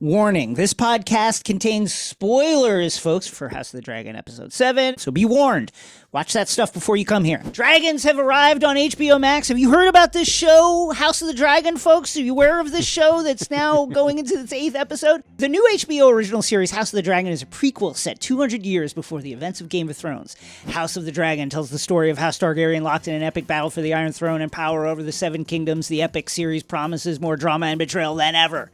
Warning, this podcast contains spoilers, folks, for House of the Dragon Episode 7, so be warned. Watch that stuff before you come here. Dragons have arrived on HBO Max. Have you heard about this show, House of the Dragon, folks? Are you aware of this show that's now going into its 8th episode? The new HBO original series, House of the Dragon, is a prequel set 200 years before the events of Game of Thrones. House of the Dragon tells the story of House Targaryen locked in an epic battle for the Iron Throne and power over the Seven Kingdoms. The epic series promises more drama and betrayal than ever.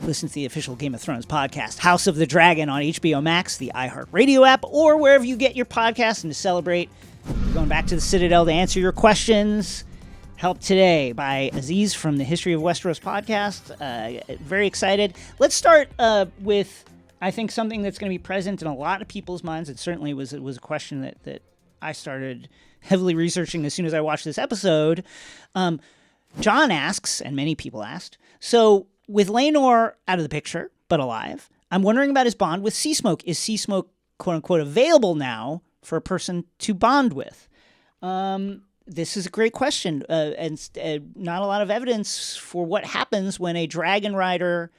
Listen to the official Game of Thrones podcast, House of the Dragon, on HBO Max, the iHeartRadio app, or wherever you get your podcasts. And to celebrate, we're going back to the Citadel to answer your questions. Help today by Aziz from the History of Westeros podcast. Very excited. Let's start with, I think, something that's going to be present in a lot of people's minds. It certainly was a question that I started heavily researching as soon as I watched this episode. John asks, and many people asked, so with Laenor out of the picture, but alive, I'm wondering about his bond with Seasmoke. Is Seasmoke, quote-unquote, available now for a person to bond with? This is a great question, and not a lot of evidence for what happens when a dragon rider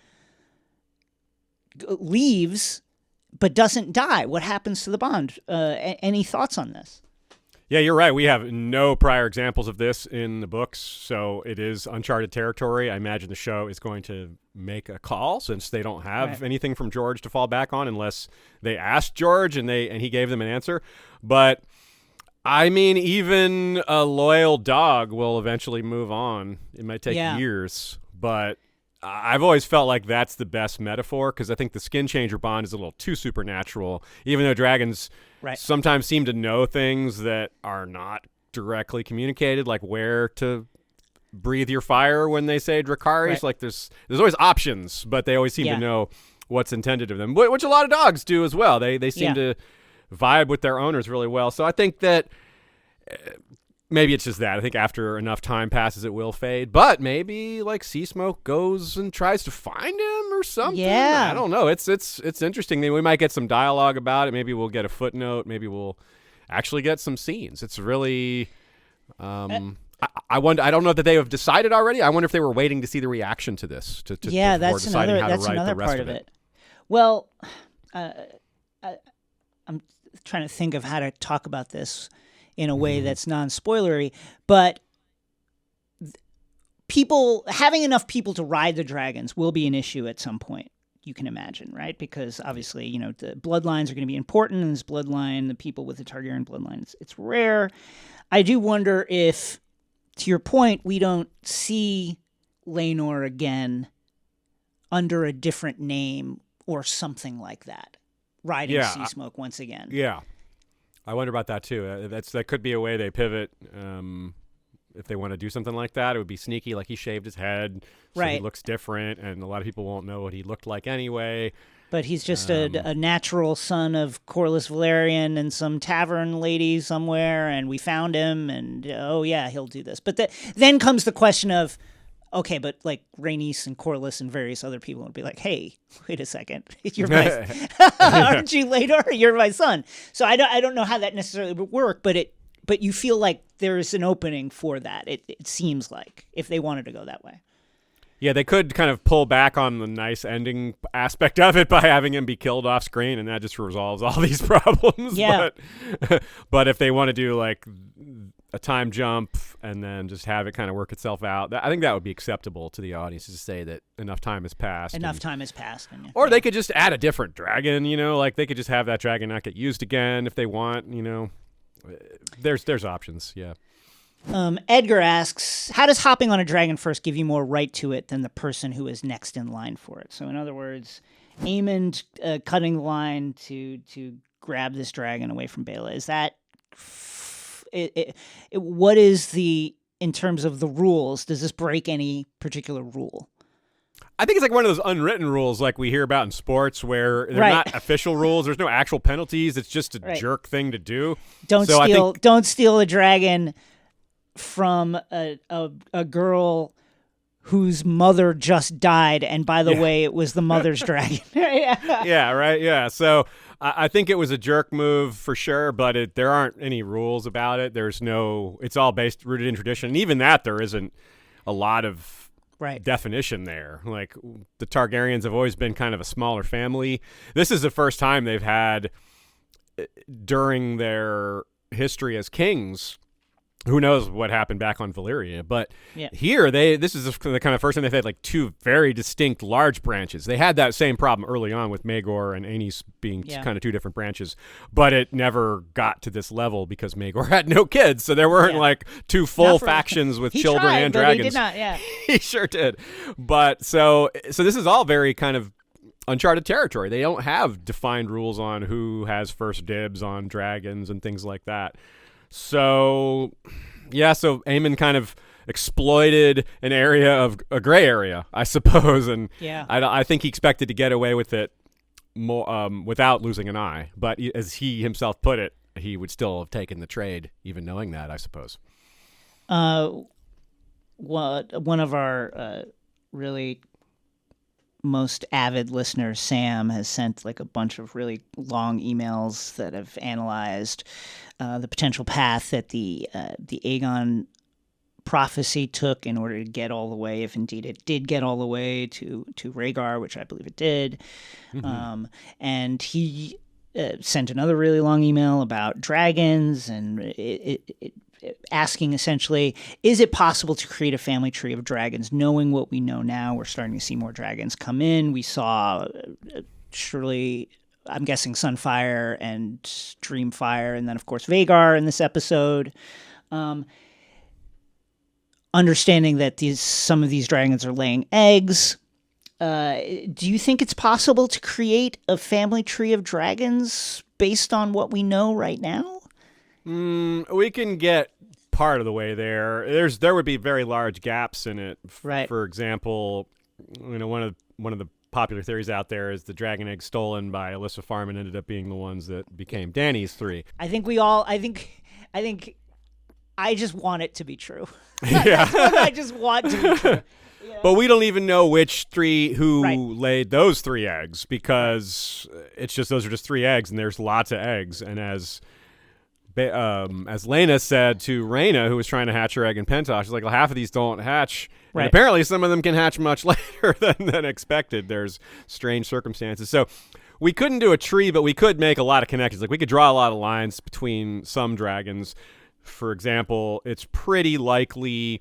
leaves but doesn't die. What happens to the bond? Any thoughts on this? Yeah, you're right. We have no prior examples of this in the books, so it is uncharted territory. I imagine the show is going to make a call since they don't have anything from George to fall back on unless they asked George and he gave them an answer. But, I mean, even a loyal dog will eventually move on. It might take years, but I've always felt like that's the best metaphor because I think the skin changer bond is a little too supernatural, even though dragons sometimes seem to know things that are not directly communicated, like where to breathe your fire when they say Dracarys. Like there's always options, but they always seem to know what's intended of them, which a lot of dogs do as well. They seem to vibe with their owners really well. So I think that maybe it's just that. I think after enough time passes, it will fade. But maybe like Seasmoke goes and tries to find him or something. Yeah. I don't know. It's interesting. We might get some dialogue about it. Maybe we'll get a footnote. Maybe we'll actually get some scenes. It's really I wonder. I don't know that they have decided already. I wonder if they were waiting to see the reaction to this. That's another part of it. Well, I'm trying to think of how to talk about this in a way that's non-spoilery, but having enough people to ride the dragons will be an issue at some point, you can imagine, right? Because obviously, the bloodlines are going to be important in this bloodline, the people with the Targaryen bloodline, it's rare. I do wonder if, to your point, we don't see Laenor again under a different name or something like that, riding Seasmoke once again. Yeah. I wonder about that too. That could be a way they pivot. If they want to do something like that, it would be sneaky. Like he shaved his head, so he looks different, and a lot of people won't know what he looked like anyway. But he's just a natural son of Corlys Velaryon and some tavern lady somewhere, and we found him, and he'll do this. But then comes the question of, okay, but like Rhaenys and Corlys and various other people would be like, hey, wait a second, you're my, aren't you Laenor? You're my son. So I don't know how that necessarily would work, but you feel like there's an opening for that. It seems like if they wanted to go that way. Yeah, they could kind of pull back on the nice ending aspect of it by having him be killed off screen, and that just resolves all these problems. Yeah. But if they want to do like a time jump and then just have it kind of work itself out, I think that would be acceptable to the audience to say that enough time has passed. Or they could just add a different dragon, like they could just have that dragon not get used again if they want, There's options, yeah. Edgar asks, how does hopping on a dragon first give you more right to it than the person who is next in line for it? So in other words, Eamon cutting the line to grab this dragon away from Baela. Is that what is in terms of the rules, does this break any particular rule? I think it's like one of those unwritten rules like we hear about in sports where they're not official rules. There's no actual penalties. It's just a jerk thing to do. Don't steal a dragon from a girl whose mother just died, and by the way, it was the mother's dragon. Yeah. So I think it was a jerk move for sure, but there aren't any rules about it. It's all rooted in tradition. And even that, there isn't a lot of definition there. Like, the Targaryens have always been kind of a smaller family. This is the first time they've had, during their history as kings, who knows what happened back on Valyria, but here this is the kind of first time they've had like two very distinct large branches. They had that same problem early on with Maegor and Aenys being kind of two different branches, but it never got to this level because Maegor had no kids, so there weren't like two full factions with children and dragons. He did not, He sure did. But so this is all very kind of uncharted territory. They don't have defined rules on who has first dibs on dragons and things like that. So Aemon kind of exploited an area of a gray area, I suppose, and I think he expected to get away with it more without losing an eye. But as he himself put it, he would still have taken the trade, even knowing that, I suppose. One of our really most avid listeners, Sam, has sent like a bunch of really long emails that have analyzed the potential path that the Aegon prophecy took in order to get all the way, if indeed it did get all the way to Rhaegar, which I believe it did. Mm-hmm. And he sent another really long email about dragons and asking essentially, is it possible to create a family tree of dragons? Knowing what we know now, we're starting to see more dragons come in. We saw surely, I'm guessing, Sunfire and Dreamfire, and then of course Vhagar in this episode. Understanding that some of these dragons are laying eggs. Do you think it's possible to create a family tree of dragons based on what we know right now? We can get part of the way there. There would be very large gaps in it. Right. For example, one of the popular theories out there is the dragon eggs stolen by Alyssa Farman ended up being the ones that became Dany's three. I think I just want it to be true. Yeah. I just want to be true. Yeah. But we don't even know who laid those three eggs, because it's just those are just three eggs, and there's lots of eggs. And as Laena said to Rhaena, who was trying to hatch her egg in Pentosh, she's like, well, half of these don't hatch. Right. And apparently some of them can hatch much later than expected. There's strange circumstances. So we couldn't do a tree, but we could make a lot of connections. Like, we could draw a lot of lines between some dragons. For example, it's pretty likely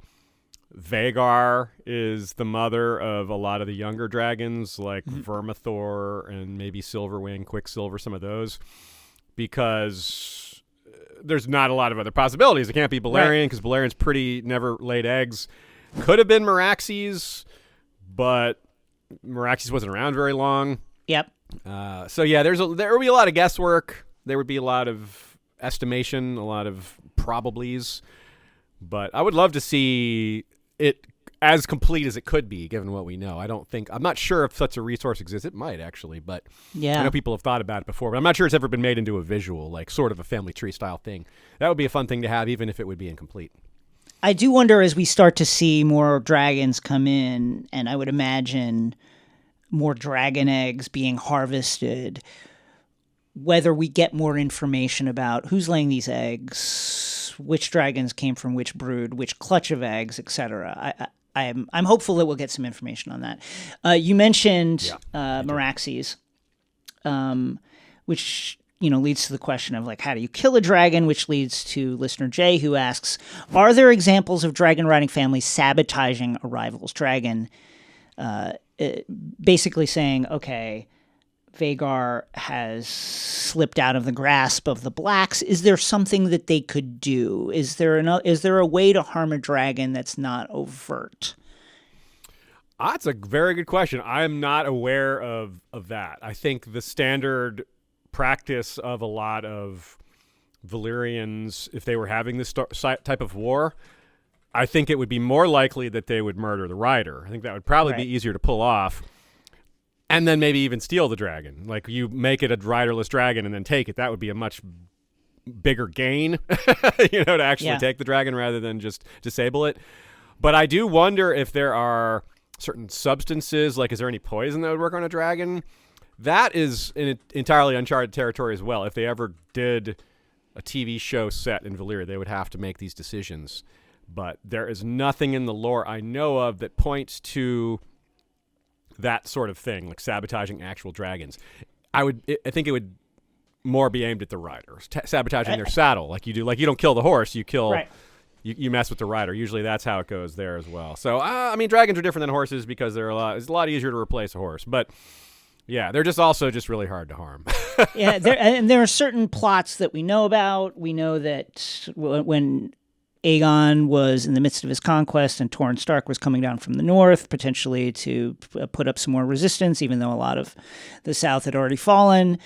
Vhagar is the mother of a lot of the younger dragons, like Vermithor and maybe Silverwing, Quicksilver, some of those, because there's not a lot of other possibilities. It can't be Balerion, because Balerian's never laid eggs. Could have been Meraxes, but Meraxes wasn't around very long. Yep. So yeah, there would be a lot of guesswork. There would be a lot of estimation, a lot of probablys. But I would love to see it as complete as it could be, given what we know. I'm not sure if such a resource exists. It might, actually, but I know people have thought about it before, but I'm not sure it's ever been made into a visual, like sort of a family tree style thing. That would be a fun thing to have, even if it would be incomplete. I do wonder, as we start to see more dragons come in, and I would imagine more dragon eggs being harvested, whether we get more information about who's laying these eggs, which dragons came from which brood, which clutch of eggs, etc. I'm hopeful that we'll get some information on that. You mentioned Meraxes, which leads to the question of like, how do you kill a dragon? Which leads to listener Jay, who asks, are there examples of dragon riding families sabotaging a rival's dragon? Basically saying, okay, Vhagar has slipped out of the grasp of the Blacks. Is there something that they could do? Is there a way to harm a dragon that's not overt? That's a very good question. I am not aware of that. I think the standard practice of a lot of Valyrians, if they were having this type of war, I think it would be more likely that they would murder the rider. I think that would probably be easier to pull off. And then maybe even steal the dragon. Like, you make it a riderless dragon and then take it. That would be a much bigger gain, to actually take the dragon rather than just disable it. But I do wonder if there are certain substances, like, is there any poison that would work on a dragon? That is in entirely uncharted territory as well. If they ever did a TV show set in Valyria, they would have to make these decisions. but there is nothing in the lore I know of that points to that sort of thing, like sabotaging actual dragons. I think it would more be aimed at the riders, sabotaging their saddle, like you do. Like, you don't kill the horse, you kill, you mess with the rider. Usually that's how it goes there as well. So, I mean, dragons are different than horses because it's a lot easier to replace a horse. But yeah, they're just really hard to harm. Yeah, there are certain plots that we know about. We know that when Aegon was in the midst of his conquest and Torrhen Stark was coming down from the north, potentially to put up some more resistance, even though a lot of the south had already fallen.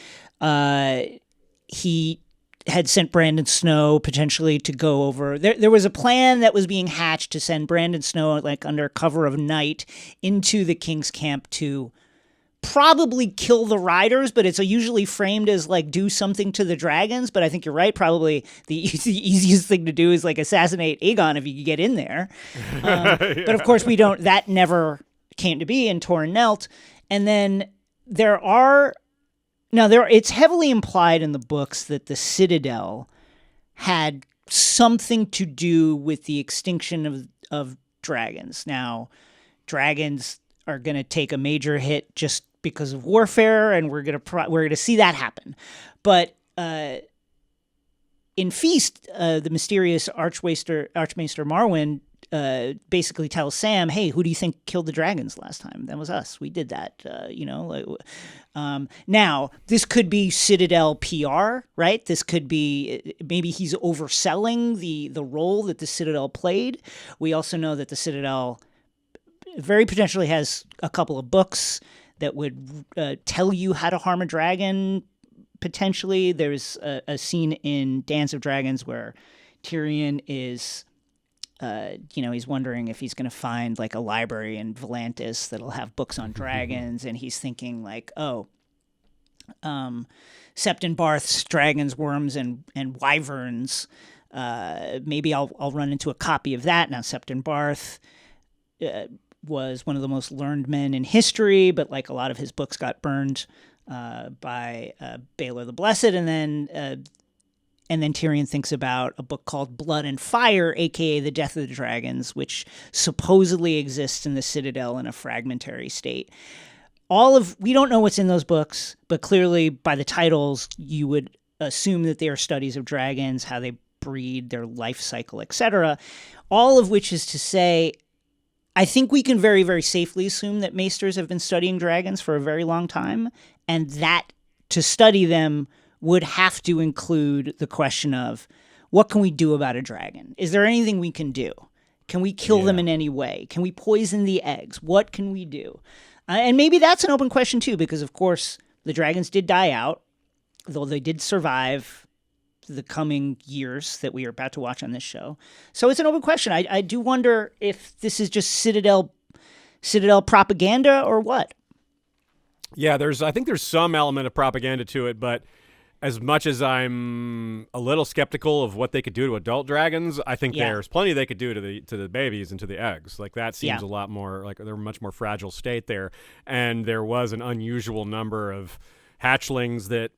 He had sent Brandon Snow potentially to go over. There was a plan that was being hatched to send Brandon Snow, like, under cover of night into the King's camp to probably kill the riders, but it's usually framed as, like, do something to the dragons. But I think you're right. Probably the easiest thing to do is, like, assassinate Aegon if you could get in there. Yeah. But of course we don't. That never came to be, and Torrhen knelt. And then it's heavily implied in the books that the Citadel had something to do with the extinction of dragons. Now, dragons are going to take a major hit just because of warfare, and we're going to see that happen. But in Feast, the mysterious Archmaester Marwyn basically tells Sam, "Hey, who do you think killed the dragons last time? That was us. We did that." Now, this could be Citadel PR, right? This could be maybe he's overselling the role that the Citadel played. We also know that the Citadel very potentially has a couple of books that would tell you how to harm a dragon. Potentially, there's a scene in Dance of Dragons where Tyrion is, he's wondering if he's going to find, like, a library in Volantis that'll have books on dragons, and he's thinking, like, Septon Barth's Dragons, Worms, and Wyverns. Maybe I'll run into a copy of that. Now, Septon Barth was one of the most learned men in history, but, like, a lot of his books got burned by Baelor the Blessed, and then Tyrion thinks about a book called Blood and Fire, aka The Death of the Dragons, which supposedly exists in the Citadel in a fragmentary state. We don't know what's in those books, but clearly by the titles, you would assume that they are studies of dragons, how they breed, their life cycle, etc. All of which is to say, I think we can very, very safely assume that maesters have been studying dragons for a very long time, and that to study them would have to include the question of, what can we do about a dragon? Is there anything we can do? Can we kill them in any way? Can we poison the eggs? What can we do? And maybe that's an open question too, because of course the dragons did die out, though they did survive the coming years that we are about to watch on this show. So it's an open question. I do wonder if this is just Citadel propaganda or what. Yeah, I think there's some element of propaganda to it, but as much as I'm a little skeptical of what they could do to adult dragons, I think there's plenty they could do to the babies and to the eggs. Like, that seems a lot more, like, they're a much more fragile state there. And there was an unusual number of hatchlings that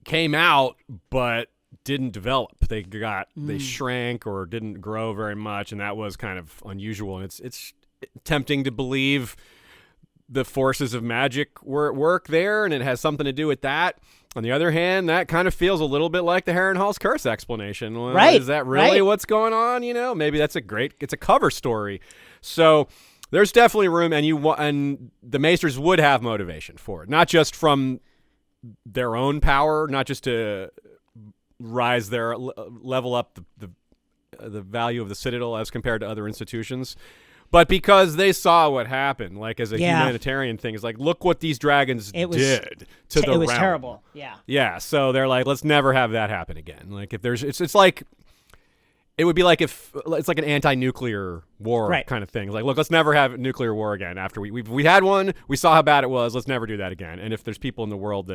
came out but didn't develop. They shrank or didn't grow very much, and that was kind of unusual. And it's tempting to believe the forces of magic were at work there, and it has something to do with that. On the other hand, that kind of feels a little bit like the Harrenhal's Curse explanation. Well, right. Is that really what's going on? Maybe it's a cover story. So there's definitely room, and the Maesters would have motivation for it, not just from their own power, not just to rise their level up the value of the Citadel as compared to other institutions, but because they saw what happened, like, as a humanitarian thing. It's like, look what these dragons did to the realm. It was terrible. Yeah. So they're like, let's never have that happen again. Like, if there's, it's like, it would be like if it's like an anti-nuclear war kind of thing. It's like, look, let's never have a nuclear war again. After we had one, we saw how bad it was. Let's never do that again. And if there's people in the world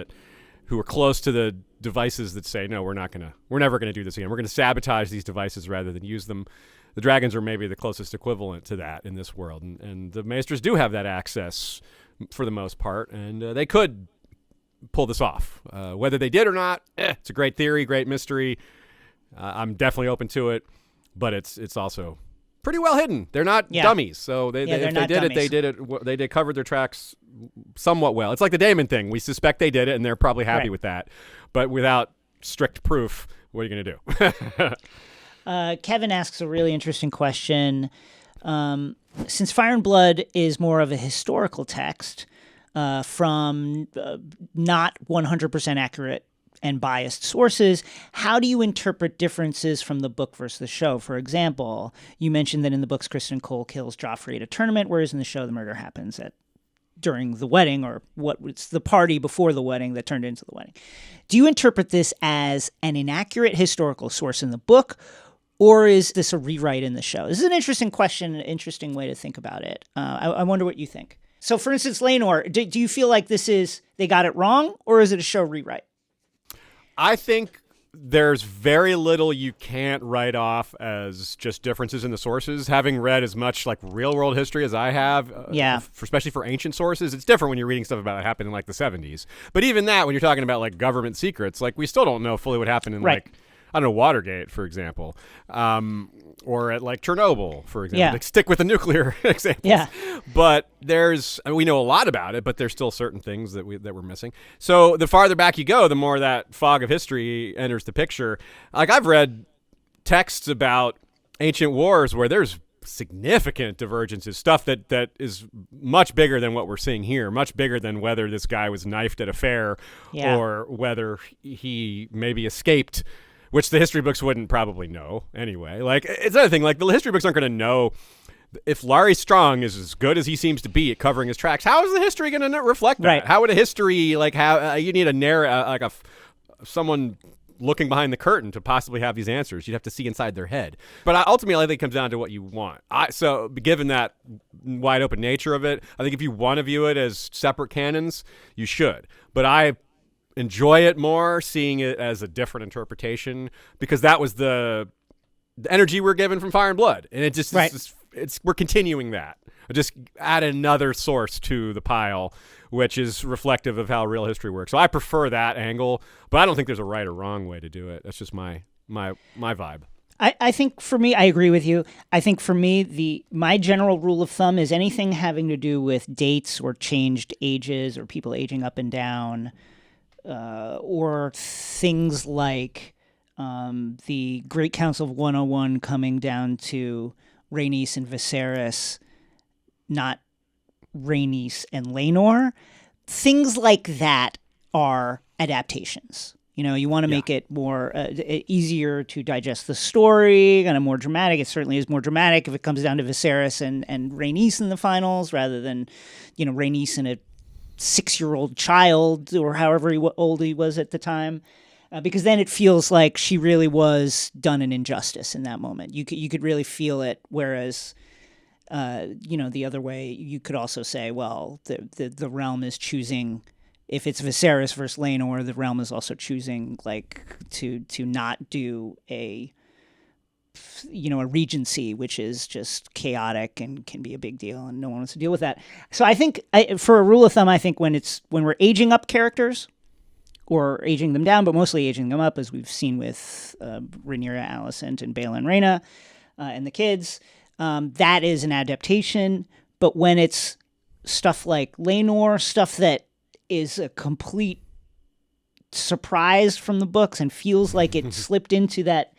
who are close to the devices that say, no, we're never gonna do this again. We're gonna sabotage these devices rather than use them. The dragons are maybe the closest equivalent to that in this world, and the Maesters do have that access for the most part, and they could pull this off. Whether they did or not, it's a great theory, great mystery. I'm definitely open to it. but it's also pretty well hidden. They're not Yeah. dummies, so if they're they not did dummies. it. They covered their tracks somewhat well. It's like the Daemon thing. We suspect they did it, and they're probably happy Right. with that. But without strict proof, what are you going to do? Kevin asks a really interesting question. Since Fire and Blood is more of a historical text from not 100% accurate and biased sources, how do you interpret differences from the book versus the show? For example, you mentioned that in the books, Kristen Cole kills Joffrey at a tournament, whereas in the show, the murder happens during the wedding, or it's the party before the wedding that turned into the wedding. Do you interpret this as an inaccurate historical source in the book, or is this a rewrite in the show? This is an interesting question, an interesting way to think about it. I wonder what you think. So, for instance, Laenor, do you feel like they got it wrong, or is it a show rewrite? I think there's very little you can't write off as just differences in the sources. Having read as much like real world history as I have, especially for ancient sources, it's different when you're reading stuff about what happened in like the 70s. But even that, when you're talking about like government secrets, like we still don't know fully what happened in like, I don't know, Watergate, for example, or at like Chernobyl, for example. Yeah. Like, stick with the nuclear examples. Yeah. But we know a lot about it, but there's still certain things that we're missing. So the farther back you go, the more that fog of history enters the picture. Like I've read texts about ancient wars where there's significant divergences, stuff that is much bigger than what we're seeing here, much bigger than whether this guy was knifed at a fair or whether he maybe escaped, which the history books wouldn't probably know anyway. Like, it's another thing. Like, the history books aren't going to know if Larry Strong is as good as he seems to be at covering his tracks. How is the history going to reflect that? Right. How would a history, like, how you need a someone looking behind the curtain to possibly have these answers. You'd have to see inside their head. But ultimately, I think it comes down to what you want. So given that wide open nature of it, I think if you want to view it as separate canons, you should. But I enjoy it more seeing it as a different interpretation, because that was the energy we're given from Fire and Blood, and it just we're continuing that. Just add another source to the pile, which is reflective of how real history works. So I prefer that angle, but I don't think there's a right or wrong way to do it. That's just my vibe. I think for me, I agree with you. I think for me, my general rule of thumb is anything having to do with dates or changed ages or people aging up and down, or things like the Great Council of 101 coming down to Rhaenys and Viserys, not Rhaenys and Laenor. Things like that are adaptations. You know, you want to make it more easier to digest the story, kind of more dramatic. It certainly is more dramatic if it comes down to Viserys and Rhaenys in the finals, rather than, Rhaenys and a 6-year-old child, or however old he was at the time, because then it feels like she really was done an injustice in that moment. You could really feel it. Whereas, the other way, you could also say, well, the realm is choosing. If it's Viserys versus Laenor, the realm is also choosing to not do a regency, which is just chaotic and can be a big deal, and no one wants to deal with that. So I think, for a rule of thumb, I think when we're aging up characters or aging them down, but mostly aging them up, as we've seen with Rhaenyra, Alicent, and Baela and Rhaena and the kids, that is an adaptation. But when it's stuff like Laenor, stuff that is a complete surprise from the books and feels like it slipped into that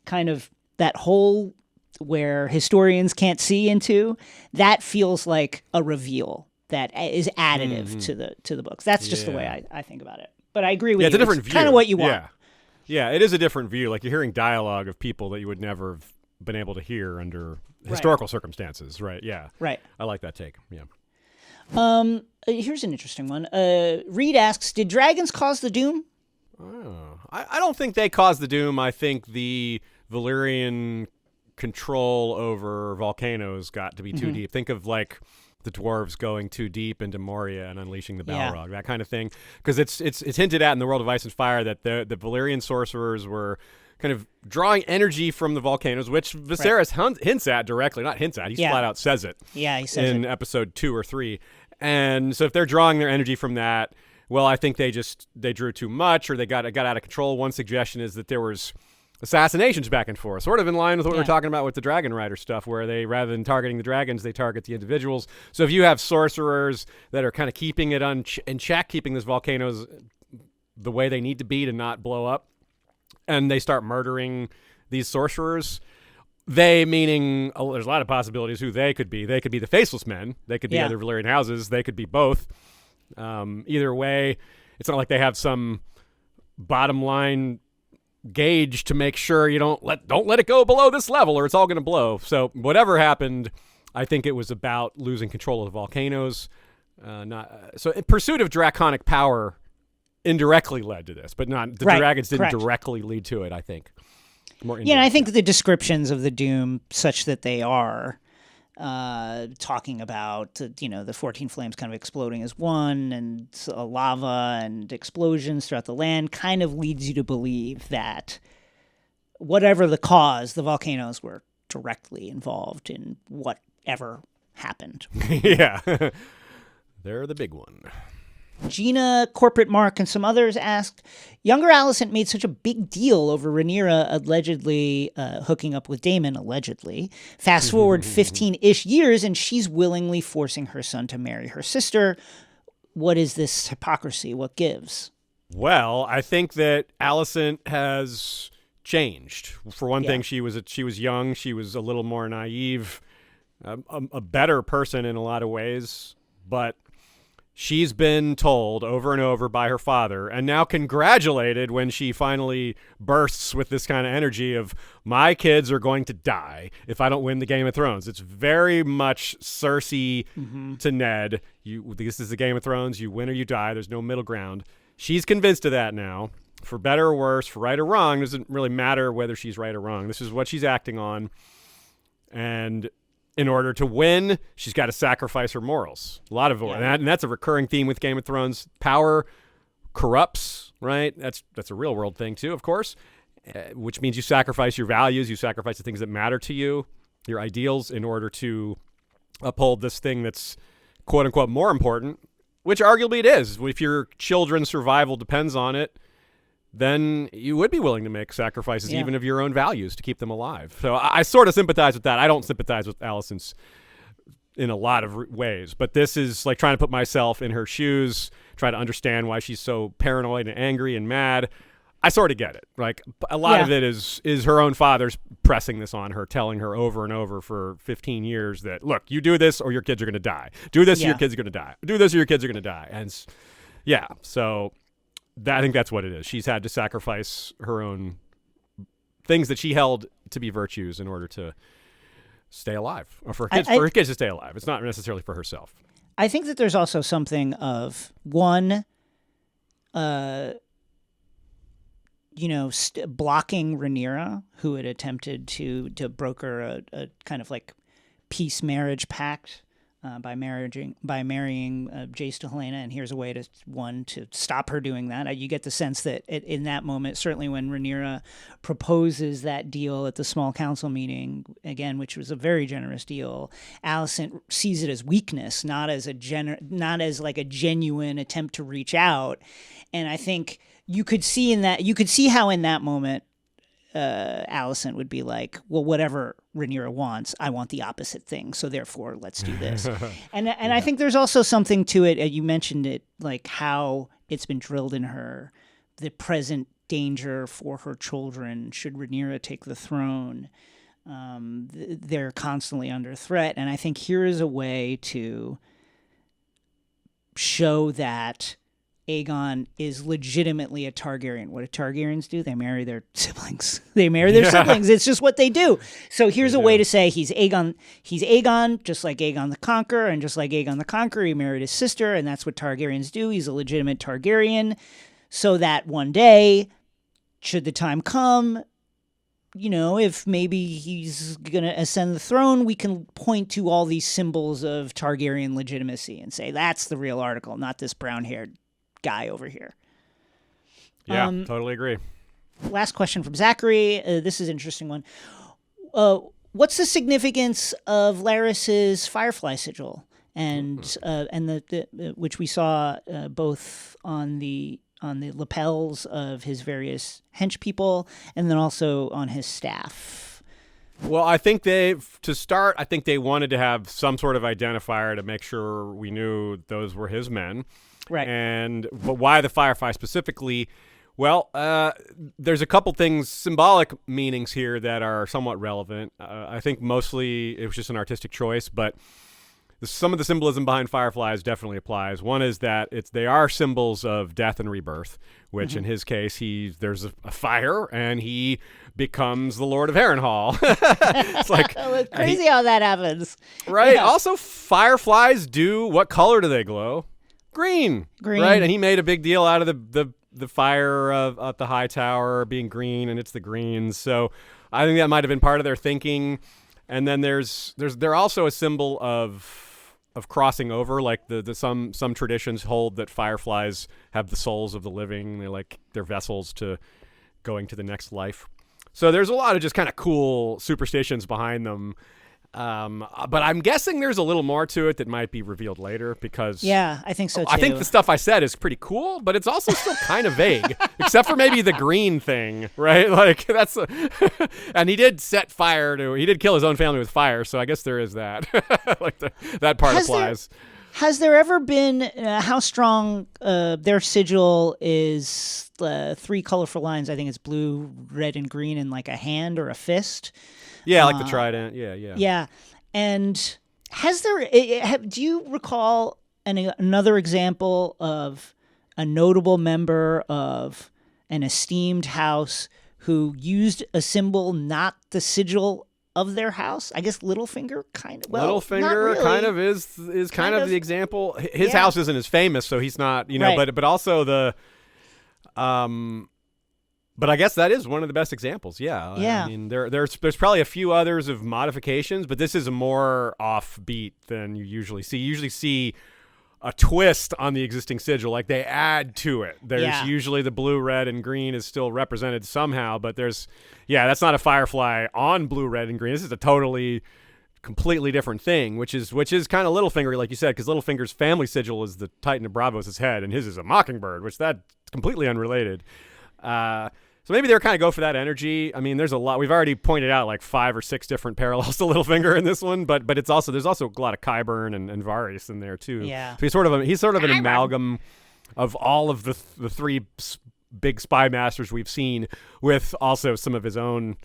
kind of that hole where historians can't see into, that feels like a reveal that is additive to the books. That's just the way I think about it. But I agree with you. It's a different view. Kind of what you want. Yeah, it is a different view. Like, you're hearing dialogue of people that you would never have been able to hear under historical circumstances, right? Yeah. Right. I like that take. Yeah. Here's an interesting one. Reed asks, did dragons cause the doom? Oh, I don't think they caused the doom. I think the Valyrian control over volcanoes got to be too deep. Think of like the dwarves going too deep into Moria and unleashing the Balrog, that kind of thing. Because it's hinted at in the World of Ice and Fire that the Valyrian sorcerers were kind of drawing energy from the volcanoes, which Viserys hints at directly. Not hints at, he flat out says it. Yeah, he says in episode 2 or 3. And so if they're drawing their energy from that, well, I think they drew too much, or they got out of control. One suggestion is that there was assassinations back and forth, sort of in line with what we were talking about with the Dragon Rider stuff, where they, rather than targeting the dragons, they target the individuals. So if you have sorcerers that are kind of keeping it in check, keeping these volcanoes the way they need to be to not blow up, and they start murdering these sorcerers, they meaning there's a lot of possibilities who they could be. They could be the Faceless Men. They could be other Valyrian houses. They could be both. Either way, it's not like they have some bottom line gauge to make sure you don't let it go below this level or it's all going to blow. So whatever happened, I think it was about losing control of the volcanoes. So in pursuit of draconic power indirectly led to this, but not the dragons didn't directly lead to it, I think. More and I think the descriptions of the Doom, such that they are talking about, the 14 flames kind of exploding as one, and lava and explosions throughout the land, kind of leads you to believe that whatever the cause, the volcanoes were directly involved in whatever happened. Yeah. They're the big one. Gina, Corporate Mark, and some others asked, younger Alicent made such a big deal over Rhaenyra allegedly hooking up with Daemon, allegedly. Fast forward 15-ish years, and she's willingly forcing her son to marry her sister. What is this hypocrisy? What gives? Well, I think that Alicent has changed. For one thing, she was young. She was a little more naive, a better person in a lot of ways, but she's been told over and over by her father, and now congratulated when she finally bursts with this kind of energy of, my kids are going to die if I don't win the Game of Thrones. It's very much Cersei to Ned. This is the Game of Thrones. You win or you die. There's no middle ground. She's convinced of that now. For better or worse, for right or wrong, it doesn't really matter whether she's right or wrong. This is what she's acting on. And in order to win, she's got to sacrifice her morals. A lot of and that's a recurring theme with Game of Thrones. Power corrupts, right? That's a real world thing too, of course, which means you sacrifice your values, you sacrifice the things that matter to you, your ideals, in order to uphold this thing that's quote unquote more important, which arguably it is. If your children's survival depends on it, then you would be willing to make sacrifices even of your own values to keep them alive. So I sort of sympathize with that. I don't sympathize with Alicent's in a lot of ways, but this is like trying to put myself in her shoes, try to understand why she's so paranoid and angry and mad. I sort of get it. Like a lot of it is her own father's pressing this on her, telling her over and over for 15 years that, look, you do this or your kids are going to die. Do this or your kids are going to die. Do this or your kids are going to die. And so I think that's what it is. She's had to sacrifice her own things that she held to be virtues in order to stay alive, or for her kids to stay alive. It's not necessarily for herself. I think that there's also something of one, blocking Rhaenyra, who had attempted to broker a kind of like peace marriage pact by marrying Jace to Helena, and here's a way to stop her doing that. You get the sense that in that moment, certainly when Rhaenyra proposes that deal at the small council meeting, again, which was a very generous deal, Alicent sees it as weakness, not as like a genuine attempt to reach out. And I think you could see how in that moment, Alicent would be like, well, whatever Rhaenyra wants, I want the opposite thing, so therefore let's do this. and I think there's also something to it, you mentioned it, like how it's been drilled in her, the present danger for her children should Rhaenyra take the throne. They're constantly under threat, and I think here is a way to show that Aegon is legitimately a Targaryen. What do Targaryens do? They marry their siblings. It's just what they do. So here's a way to say he's Aegon. He's Aegon, just like Aegon the Conqueror, and just like Aegon the Conqueror, he married his sister, and that's what Targaryens do. He's a legitimate Targaryen, so that one day, should the time come, if maybe he's going to ascend the throne, we can point to all these symbols of Targaryen legitimacy and say, that's the real article, not this brown-haired guy over here. Yeah, totally agree. Last question from Zachary. This is an interesting one. What's the significance of Larys's Firefly Sigil, and the which we saw both on the the lapels of his various hench people, and then also on his staff. Well, I think they wanted to have some sort of identifier to make sure we knew those were his men. Right. But why the Firefly specifically? Well, there's a couple things, symbolic meanings here that are somewhat relevant. I think mostly it was just an artistic choice, but some of the symbolism behind fireflies definitely applies. One is that they are symbols of death and rebirth, which in his case, there's a fire and he becomes the Lord of Harrenhal. It's like it's crazy how that happens. Right. Yeah. Also, fireflies what color do they glow? Green. Right. And he made a big deal out of the fire at the high tower being green, and it's the greens. So I think that might have been part of their thinking. And then they're also a symbol of crossing over. Like some traditions hold that fireflies have the souls of the living. They're vessels to going to the next life. So there's a lot of just kind of cool superstitions behind them. But I'm guessing there's a little more to it that might be revealed later because I think so too. I think the stuff I said is pretty cool, but it's also still kind of vague, except for maybe the green thing, right? Like and he did he did kill his own family with fire, so I guess there is that. That part applies. Has there ever been how strong their sigil is? 3 colorful lines. I think it's blue, red, and green, and like a hand or a fist. Yeah, like the trident. Yeah. Yeah. And do you recall another example of a notable member of an esteemed house who used a symbol not the sigil of their house? I guess Littlefinger kind of. Well, Littlefinger really. kind of is kind of the example. His house isn't as famous, so he's not, right. but also the But I guess that is one of the best examples. Yeah. I mean, there's probably a few others of modifications, but this is a more offbeat than you usually see. You usually see a twist on the existing sigil, like they add to it. There's usually the blue, red, and green is still represented somehow, but that's not a firefly on blue, red, and green. This is a completely different thing, which is kind of Littlefinger, like you said, because Littlefinger's family sigil is the Titan of Braavos' head, and his is a mockingbird, which that's completely unrelated. So maybe they're kind of go for that energy. I mean, there's a lot. We've already pointed out like 5 or 6 different parallels to Littlefinger in this one, but there's also a lot of Qyburn and Varys in there too. Yeah. So he's sort of an amalgam of all of the 3 big spy masters we've seen, with also some of his own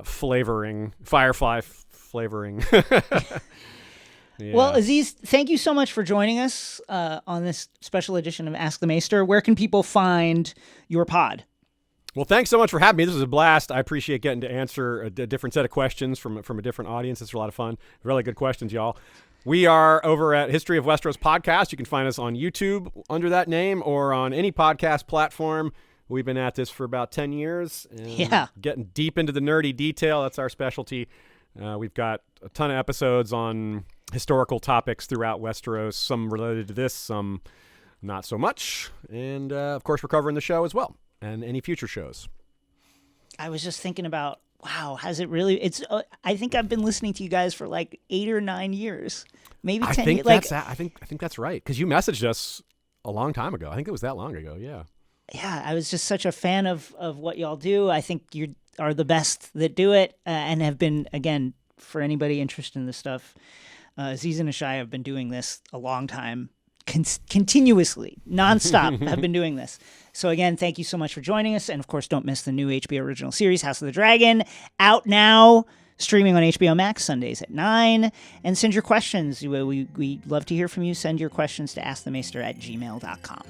flavoring, Firefly flavoring. Yeah. Well, Aziz, thank you so much for joining us on this special edition of Ask the Maester. Where can people find your pod? Well, thanks so much for having me. This was a blast. I appreciate getting to answer a different set of questions from a different audience. It's a lot of fun. Really good questions, y'all. We are over at History of Westeros podcast. You can find us on YouTube under that name or on any podcast platform. We've been at this for about 10 years. And getting deep into the nerdy detail. That's our specialty. We've got a ton of episodes on historical topics throughout Westeros, some related to this, some not so much. And, of course, we're covering the show as well, and any future shows. I was just thinking about, wow, has it really? I think I've been listening to you guys for like 8 or 9 years, maybe 10 years. I think that's right, because you messaged us a long time ago. I think it was that long ago, yeah. Yeah, I was just such a fan of what y'all do. I think you are the best that do it, and have been, again, for anybody interested in this stuff, Aziz and Ashai have been doing this a long time, continuously, nonstop, have been doing this. So again, thank you so much for joining us. And of course, don't miss the new HBO original series, House of the Dragon, out now, streaming on HBO Max Sundays at 9. And send your questions. We love to hear from you. Send your questions to askthemaester@gmail.com.